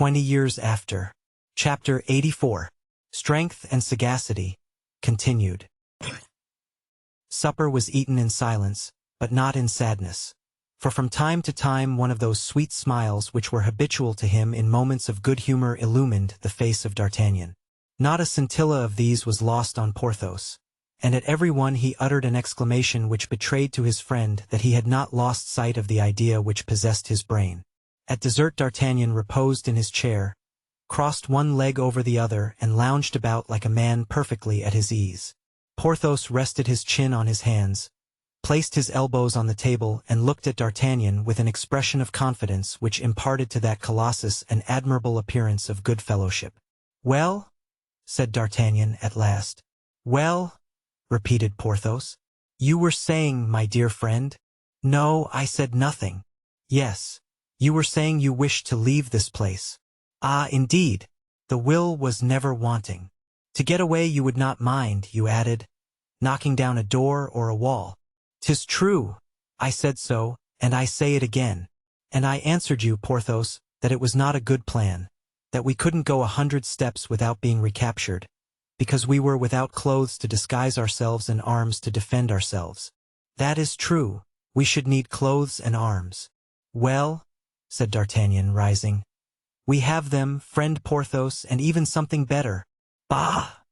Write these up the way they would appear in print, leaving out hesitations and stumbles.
20 years after. Chapter 84. Strength and Sagacity. Continued. Supper was eaten in silence, but not in sadness. For from time to time one of those sweet smiles which were habitual to him in moments of good humor illumined the face of D'Artagnan. Not a scintilla of these was lost on Porthos, and at every one he uttered an exclamation which betrayed to his friend that he had not lost sight of the idea which possessed his brain. At dessert D'Artagnan reposed in his chair, crossed one leg over the other, and lounged about like a man perfectly at his ease. Porthos rested his chin on his hands, placed his elbows on the table, and looked at D'Artagnan with an expression of confidence which imparted to that colossus an admirable appearance of good fellowship. "Well?" said D'Artagnan at last. "Well?" repeated Porthos. "You were saying, my dear friend?" "No, I said nothing." "Yes, you were saying you wished to leave this place." "Ah, indeed, the will was never wanting. To get away you would not mind," you added, "knocking down a door or a wall." "'Tis true, I said so, and I say it again. And I answered you, Porthos, that it was not a good plan, that we couldn't go 100 steps without being recaptured, because we were without clothes to disguise ourselves and arms to defend ourselves." "That is true, we should need clothes and arms." "Well," said D'Artagnan, rising, "we have them, friend Porthos, and even something better." "Bah!"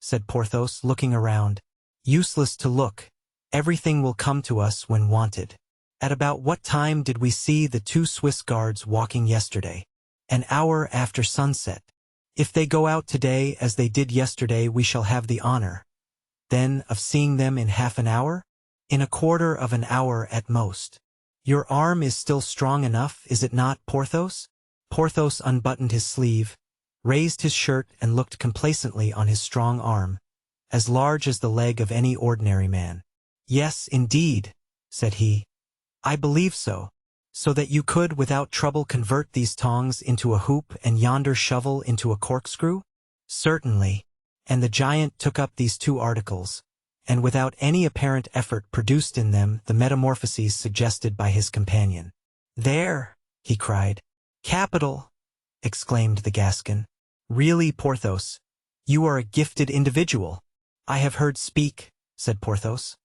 said Porthos, looking around. "Useless to look. Everything will come to us when wanted. At about what time did we see the 2 Swiss guards walking yesterday?" "An hour after sunset." "If they go out today as they did yesterday, we shall have the honor, then, of seeing them in half an hour?" "In a quarter of an hour at most." "Your arm is still strong enough, is it not, Porthos?" Porthos unbuttoned his sleeve, raised his shirt, and looked complacently on his strong arm, as large as the leg of any ordinary man. "Yes, indeed," said he. "I believe so. So that you could without trouble convert these tongs into a hoop and yonder shovel into a corkscrew?" "Certainly." And the giant took up these 2 articles, and without any apparent effort produced in them the metamorphoses suggested by his companion. "There!" he cried. "Capital!" exclaimed the Gascon. "Really, Porthos, you are a gifted individual." "I have heard speak," said Porthos,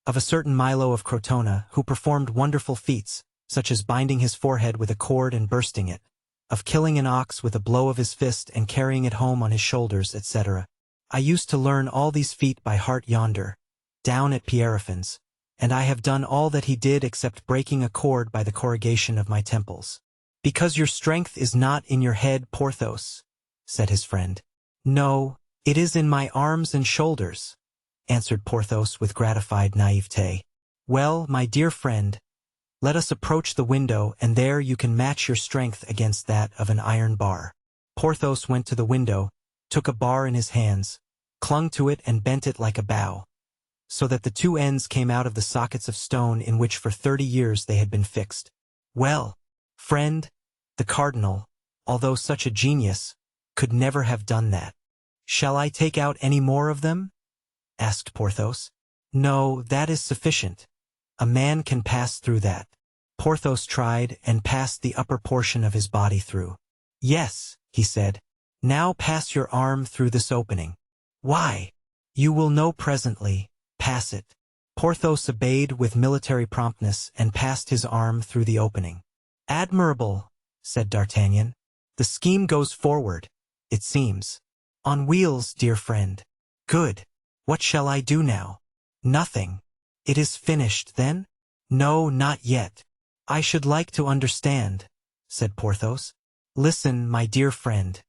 "of a certain Milo of Crotona who performed wonderful feats, such as binding his forehead with a cord and bursting it, of killing an ox with a blow of his fist and carrying it home on his shoulders, etc. I used to learn all these feats by heart yonder, down at Pierrefonds, and I have done all that he did except breaking a cord by the corrugation of my temples." "Because your strength is not in your head, Porthos," said his friend. "No, it is in my arms and shoulders," answered Porthos with gratified naivete. "Well, my dear friend, let us approach the window, and there you can match your strength against that of an iron bar." Porthos went to the window, took a bar in his hands, clung to it and bent it like a bow, so that the 2 ends came out of the sockets of stone in which for 30 years they had been fixed. "Well, friend, the cardinal, although such a genius, could never have done that." "Shall I take out any more of them?" asked Porthos. "No, that is sufficient. A man can pass through that." Porthos tried and passed the upper portion of his body through. "Yes," he said. "Now pass your arm through this opening." "Why?" "You will know presently. Pass it." Porthos obeyed with military promptness and passed his arm through the opening. "Admirable," said D'Artagnan. "The scheme goes forward, it seems." "On wheels, dear friend." "Good. What shall I do now?" "Nothing." "It is finished, then?" "No, not yet." "I should like to understand," said Porthos. "Listen, my dear friend.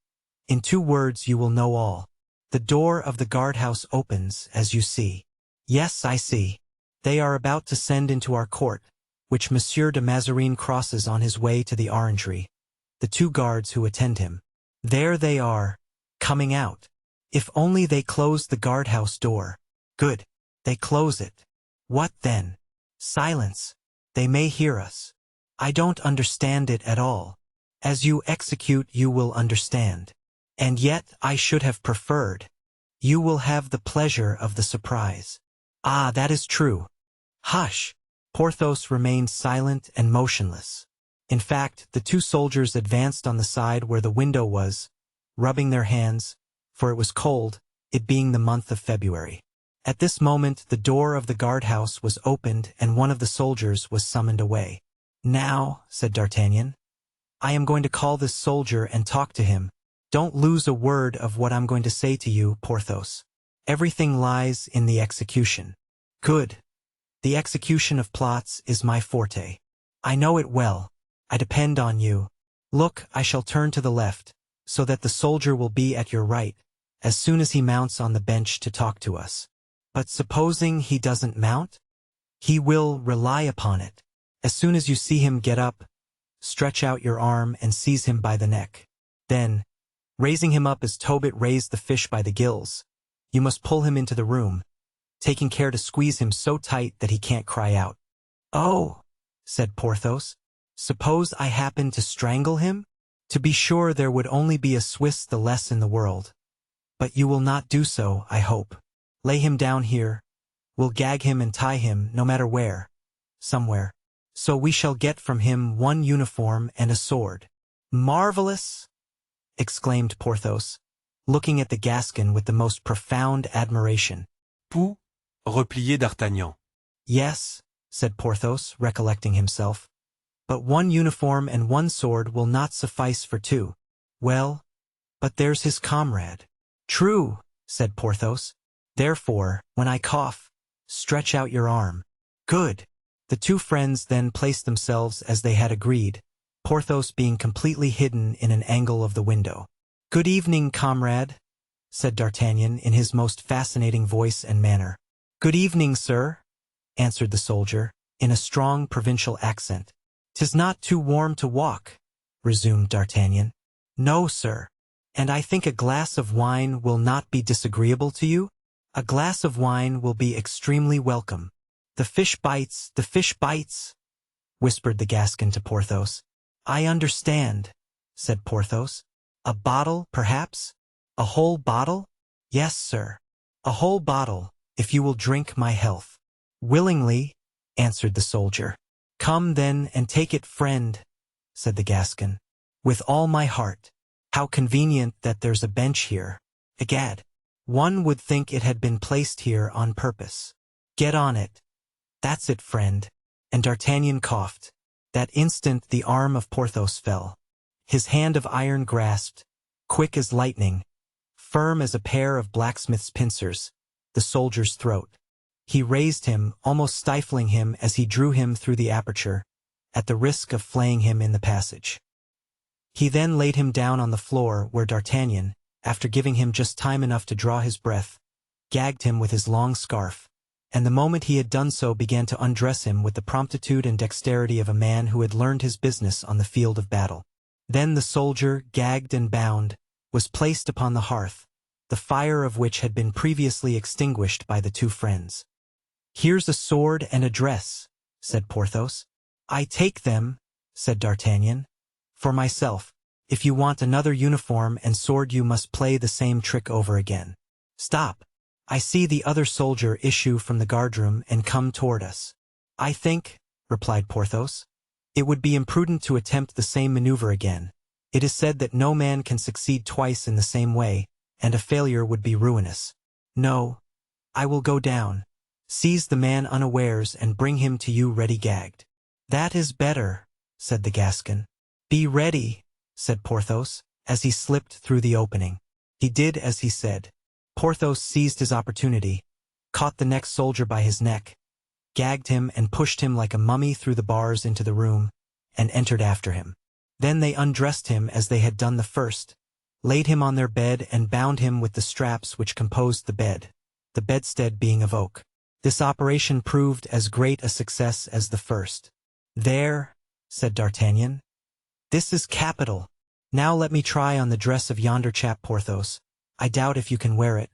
In 2 words you will know all. The door of the guardhouse opens, as you see." "Yes, I see." "They are about to send into our court, which Monsieur de Mazarin crosses on his way to the orangery, the 2 guards who attend him. There they are, coming out. If only they close the guardhouse door." "Good. They close it. What then?" "Silence. They may hear us." "I don't understand it at all." "As you execute you will understand." "And yet I should have preferred." "You will have the pleasure of the surprise." "Ah, that is true." "Hush!" Porthos remained silent and motionless. In fact, the two soldiers advanced on the side where the window was, rubbing their hands, for it was cold, it being the month of February. At this moment the door of the guardhouse was opened and one of the soldiers was summoned away. "Now," said D'Artagnan, "I am going to call this soldier and talk to him. Don't lose a word of what I'm going to say to you, Porthos. Everything lies in the execution." "Good. The execution of plots is my forte. I know it well. I depend on you. Look, I shall turn to the left, so that the soldier will be at your right, as soon as he mounts on the bench to talk to us. But supposing he doesn't mount? He will rely upon it. As soon as you see him get up, stretch out your arm and seize him by the neck. Then, raising him up as Tobit raised the fish by the gills, you must pull him into the room, taking care to squeeze him so tight that he can't cry out." "Oh," said Porthos, "suppose I happen to strangle him? To be sure there would only be a Swiss the less in the world. But you will not do so, I hope. Lay him down here. We'll gag him and tie him, no matter where. Somewhere. So we shall get from him one uniform and a sword." "Marvelous!" exclaimed Porthos, looking at the Gascon with the most profound admiration. Pou, repliait D'Artagnan. "Yes," said Porthos, recollecting himself. "But one uniform and one sword will not suffice for two. Well, but there's his comrade." "True," said Porthos. "Therefore, when I cough, stretch out your arm." "Good." The two friends then placed themselves as they had agreed, Porthos being completely hidden in an angle of the window. "Good evening, comrade," said D'Artagnan in his most fascinating voice and manner. "Good evening, sir," answered the soldier, in a strong provincial accent. "'Tis not too warm to walk," resumed D'Artagnan. "No, sir. And I think a glass of wine will not be disagreeable to you? A glass of wine will be extremely welcome." "The fish bites, the fish bites," whispered the Gascon to Porthos. "I understand," said Porthos. "A bottle, perhaps? A whole bottle?" "Yes, sir. A whole bottle, if you will drink my health." "Willingly," answered the soldier. "Come then and take it, friend," said the Gascon. "With all my heart. How convenient that there's a bench here. Egad, one would think it had been placed here on purpose. Get on it. That's it, friend." And D'Artagnan coughed. That instant the arm of Porthos fell. His hand of iron grasped, quick as lightning, firm as a pair of blacksmith's pincers, the soldier's throat. He raised him, almost stifling him as he drew him through the aperture, at the risk of flaying him in the passage. He then laid him down on the floor where D'Artagnan, after giving him just time enough to draw his breath, gagged him with his long scarf, and the moment he had done so began to undress him with the promptitude and dexterity of a man who had learned his business on the field of battle. Then the soldier, gagged and bound, was placed upon the hearth, the fire of which had been previously extinguished by the two friends. "Here's a sword and a dress," said Porthos. "I take them," said D'Artagnan. "For myself. If you want another uniform and sword you must play the same trick over again. Stop. I see the other soldier issue from the guardroom and come toward us." "I think," replied Porthos, "it would be imprudent to attempt the same maneuver again. It is said that no man can succeed twice in the same way, and a failure would be ruinous. No, I will go down, seize the man unawares and bring him to you ready gagged." "That is better," said the Gascon. "Be ready," said Porthos, as he slipped through the opening. He did as he said. Porthos seized his opportunity, caught the next soldier by his neck, gagged him and pushed him like a mummy through the bars into the room, and entered after him. Then they undressed him as they had done the first, laid him on their bed and bound him with the straps which composed the bedstead being of oak. This operation proved as great a success as the first. "There," said D'Artagnan. "This is capital. Now let me try on the dress of yonder chap, Porthos. I doubt if you can wear it.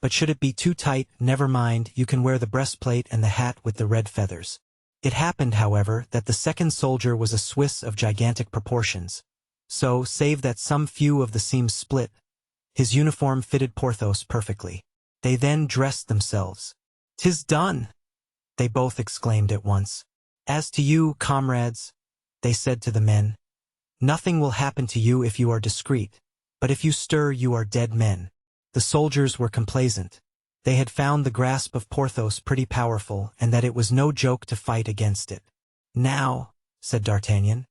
But should it be too tight, never mind, you can wear the breastplate and the hat with the red feathers." It happened, however, that the second soldier was a Swiss of gigantic proportions. So, save that some few of the seams split, his uniform fitted Porthos perfectly. They then dressed themselves. "'Tis done!" they both exclaimed at once. "As to you, comrades," they said to the men. "Nothing will happen to you if you are discreet, but if you stir you are dead men." The soldiers were complaisant. They had found the grasp of Porthos pretty powerful, and that it was no joke to fight against it. "Now," said D'Artagnan,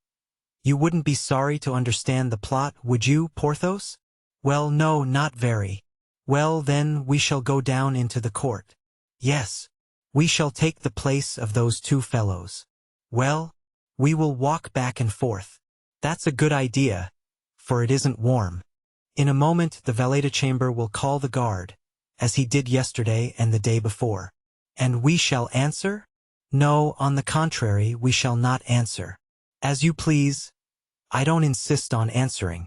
"you wouldn't be sorry to understand the plot, would you, Porthos?" "Well, no, not very." "Well, then, we shall go down into the court." "Yes, we shall take the place of those two fellows." "Well, we will walk back and forth." "That's a good idea, for it isn't warm. In a moment the valet-de-chamber will call the guard, as he did yesterday and the day before." "And we shall answer?" "No, on the contrary, we shall not answer." "As you please. I don't insist on answering."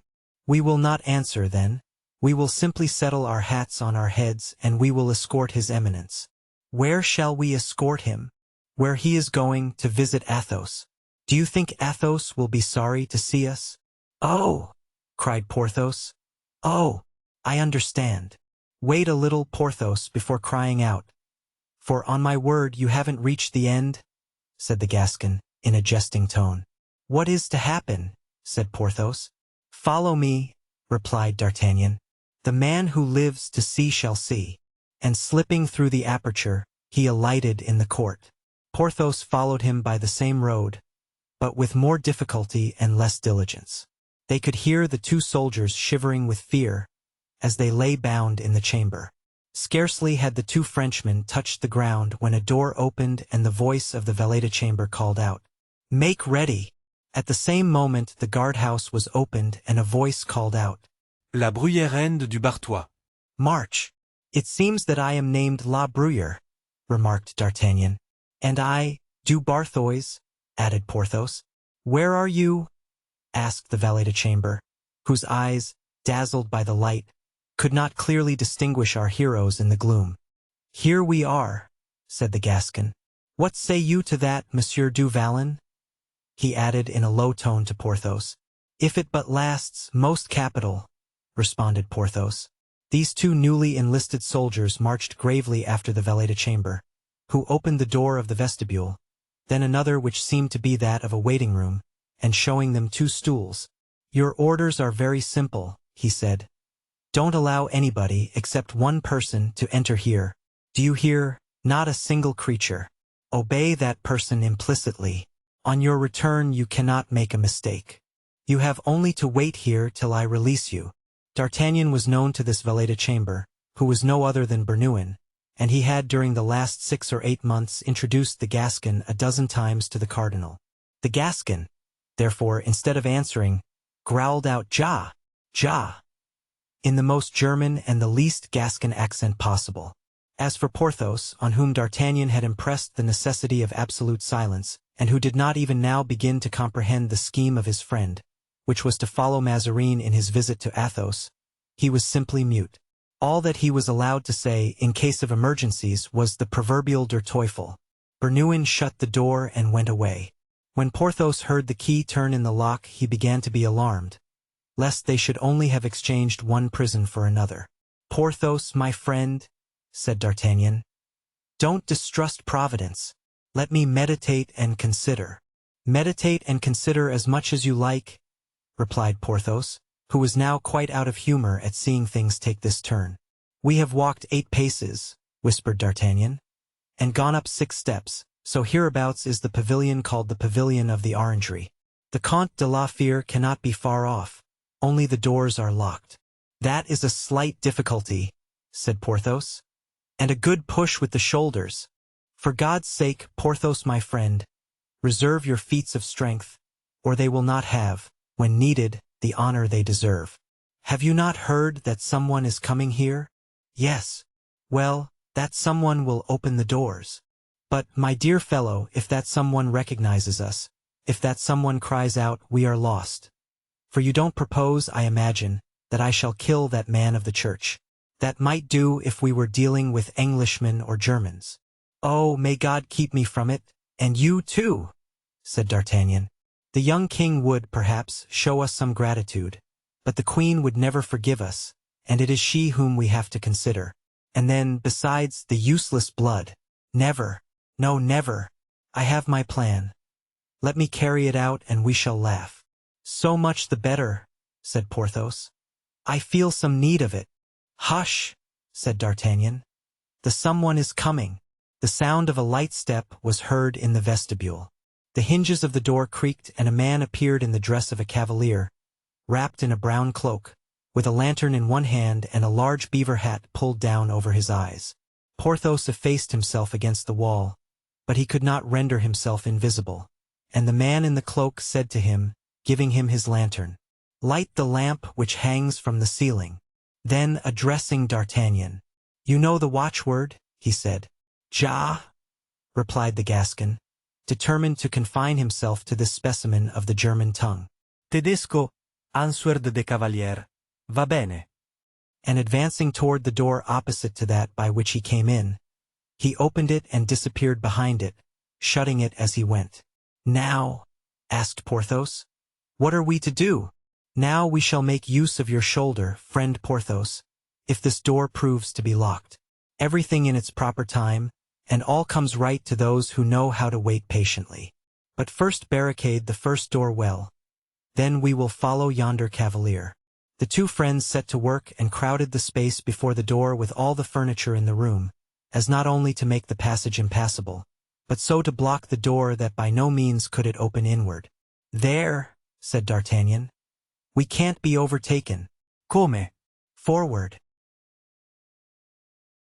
"We will not answer, then. We will simply settle our hats on our heads, and we will escort His Eminence." "Where shall we escort him?" "Where he is going, to visit Athos." "Do you think Athos will be sorry to see us?" "Oh!" cried Porthos. "Oh, I understand." "Wait a little, Porthos, before crying out. For on my word you haven't reached the end," said the Gascon, in a jesting tone. "What is to happen?" said Porthos. "Follow me," replied D'Artagnan. "The man who lives to see shall see." And slipping through the aperture, he alighted in the court. Porthos followed him by the same road, but with more difficulty and less diligence. They could hear the two soldiers shivering with fear as they lay bound in the chamber. Scarcely had the two Frenchmen touched the ground when a door opened and the voice of the valet-de-chamber called out, "Make ready!" At the same moment the guardhouse was opened and a voice called out, La Bruyeraine du Bartois. "March!" "It seems that I am named La Bruyere," remarked D'Artagnan. "And I, du Barthois," added Porthos. "Where are you?" asked the valet-de-chamber, whose eyes, dazzled by the light, could not clearly distinguish our heroes in the gloom. "Here we are," said the Gascon. "What say you to that, Monsieur du Vallon?" he added in a low tone to Porthos. "If it but lasts, most capital," responded Porthos. These two newly enlisted soldiers marched gravely after the valet-de-chamber, who opened the door of the vestibule, then another which seemed to be that of a waiting-room, and showing them two stools. "Your orders are very simple," he said. "Don't allow anybody except one person to enter here. Do you hear? Not a single creature. Obey that person implicitly. On your return you cannot make a mistake. You have only to wait here till I release you." D'Artagnan was known to this valet-de-chamber, who was no other than Bernouin, and he had during the last 6 or 8 months introduced the Gascon a dozen times to the cardinal. The Gascon, therefore, instead of answering, growled out "Ja! Ja!" in the most German and the least Gascon accent possible. As for Porthos, on whom D'Artagnan had impressed the necessity of absolute silence, and who did not even now begin to comprehend the scheme of his friend, which was to follow Mazarin in his visit to Athos, he was simply mute. All that he was allowed to say in case of emergencies was the proverbial Der Teufel. Bernouin shut the door and went away. When Porthos heard the key turn in the lock he began to be alarmed, lest they should only have exchanged one prison for another. "Porthos, my friend," said D'Artagnan, "don't distrust Providence. Let me meditate and consider." "Meditate and consider as much as you like," replied Porthos, who was now quite out of humor at seeing things take this turn. "We have walked 8 paces," whispered D'Artagnan, "and gone up 6 steps, so hereabouts is the pavilion called the Pavilion of the Orangery. The Comte de la Fere cannot be far off, only the doors are locked." "That is a slight difficulty," said Porthos, "and a good push with the shoulders. For God's sake, Porthos my friend, reserve your feats of strength, or they will not have, when needed, the honor they deserve. Have you not heard that someone is coming here?" "Yes." "Well, that someone will open the doors. But, my dear fellow, if that someone recognizes us, if that someone cries out, we are lost. For you don't propose, I imagine, that I shall kill that man of the church. That might do if we were dealing with Englishmen or Germans." "Oh, may God keep me from it, and you too," said D'Artagnan. "The young king would, perhaps, show us some gratitude, but the queen would never forgive us, and it is she whom we have to consider. And then, besides, the useless blood. Never. No, never. I have my plan." Let me carry it out and we shall laugh. So much the better, said Porthos. I feel some need of it. Hush, said D'Artagnan. The someone is coming. The sound of a light step was heard in the vestibule. The hinges of the door creaked and a man appeared in the dress of a cavalier, wrapped in a brown cloak, with a lantern in one hand and a large beaver hat pulled down over his eyes. Porthos effaced himself against the wall, but he could not render himself invisible, and the man in the cloak said to him, giving him his lantern, "Light the lamp which hangs from the ceiling." Then, addressing D'Artagnan, "You know the watchword?" he said. "Ja," replied the Gascon, determined to confine himself to this specimen of the German tongue. Tedesco, answered de cavalier. Va bene. And advancing toward the door opposite to that by which he came in, he opened it and disappeared behind it, shutting it as he went. "Now," asked Porthos, "what are we to do?" "Now we shall make use of your shoulder, friend Porthos, if this door proves to be locked. Everything in its proper time, and all comes right to those who know how to wait patiently. But first barricade the first door well. Then we will follow yonder cavalier." The two friends set to work and crowded the space before the door with all the furniture in the room, as not only to make the passage impassable, but so to block the door that by no means could it open inward. "There," said D'Artagnan. "We can't be overtaken." Come? "Forward."